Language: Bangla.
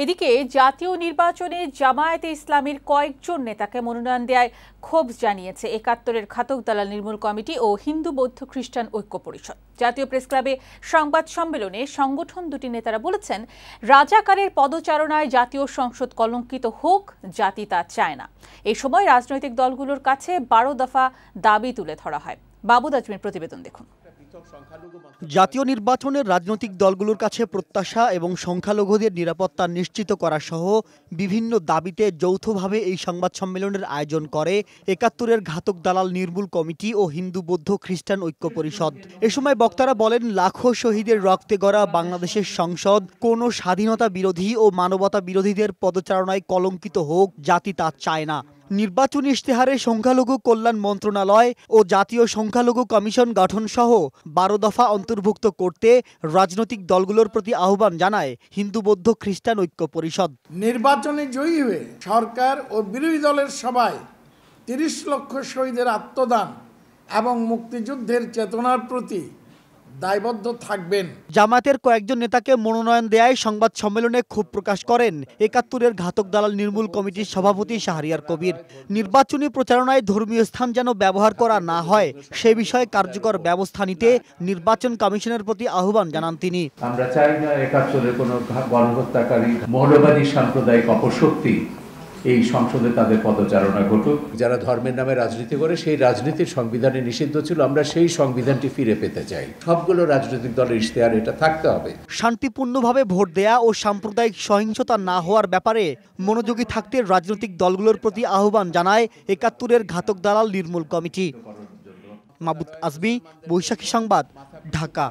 এদিকে জাতীয় নির্বাচনে জামায়াতে ইসলামীর কয়েকজন নেতাকে মনোনয়ন দেওয়ায় ক্ষোভ জানিয়েছে ৭১-এর ঘাতক দালাল নির্মূল কমিটি ও হিন্দু বৌদ্ধ খ্রিস্টান ঐক্য পরিষদ। জাতীয় প্রেস ক্লাবে সংবাদ সম্মেলনে সংগঠন দুটি নেতারা বলেছেন, রাজাকারের পদচারণায় জাতীয় সংসদ কলঙ্কিত হোক, জাতি তা চায় না। এই সময় রাজনৈতিক দলগুলোর কাছে ১২ দফা দাবি তুলে ধরা হয়। বাবুদ আজমির প্রতিবেদন দেখুন। জাতীয় নির্বাচনের রাজনৈতিক দলগুলোর কাছে প্রত্যাশা এবং সংখ্যালঘুদের নিরাপত্তা নিশ্চিত করা সহ বিভিন্ন দাবিতে যৌথভাবে এই সংবাদ সম্মেলনের আয়োজন করে ৭১-এর ঘাতক দালাল নির্মূল কমিটি ও হিন্দু বৌদ্ধ খ্রিস্টান ঐক্য পরিষদ। এ সময় বক্তারা বলেন, লাখো শহীদের রক্তে গড়া বাংলাদেশের সংসদ কোনো স্বাধীনতা বিরোধী ও মানবতা বিরোধীদের পদচারণায় কলঙ্কিত হোক, জাতি তা চায় না। নির্বাচনী ইশতেহারে সংখ্যালঘু কল্যাণ মন্ত্রণালয় ও জাতীয় সংখ্যালঘু কমিশন গঠন সহ ১২ দফা অন্তর্ভুক্ত করতে রাজনৈতিক দলগুলোর প্রতি আহ্বান জানায় হিন্দু বৌদ্ধ খ্রিস্টান ঐক্য পরিষদ। নির্বাচনে জয়ী হয়ে সরকার ও বিরোধী দলের সবাই ৩০ লক্ষ শহীদের আত্মদান এবং মুক্তিযুদ্ধের চেতনার প্রতি দায়বদ্ধ থাকবেন। জামায়াতের কয়েকজন নেতাকে মনোনয়ন দেয়ায় সংবাদ সম্মেলনে ক্ষোভ প্রকাশ করেন ৭১-এর ঘাতক দালাল নির্মূল কমিটির সভাপতি শাহরিয়ার কবির। নির্বাচনী প্রচারণায় ধর্মীয় স্থান যেন ব্যবহার করা না হয় সে বিষয়ে কার্যকর ব্যবস্থা নিতে নির্বাচন কমিশনের প্রতি আহ্বান জানান তিনি। আমরা চাই না ৭১-এর কোনো গণহত্যাকারী মৌলবাদী সাম্প্রদায়িক অপশক্তি এই সংসদে তাদের পদচারণা ঘটুক। যারা ধর্মের নামে রাজনীতি করে সেই রাজনীতির সংবিধানে নিষিদ্ধ ছিল, আমরা সেই সংবিধানটি ফিরে পেতে চাই। সবগুলো রাজনৈতিক দলের ইশতেহার এটা থাকতে হবে। শান্তিপূর্ণভাবে ভোট দেয়া ও সাম্প্রদায়িক সহিংসতা না হওয়ার ব্যাপারে মনোযোগী থাকতে রাজনৈতিক দলগুলোর প্রতি আহ্বান জানায় ৭১-এর ঘাতক দালাল নির্মূল কমিটি। মাবুদ আজমি, বৈশাখী সংবাদ, ঢাকা।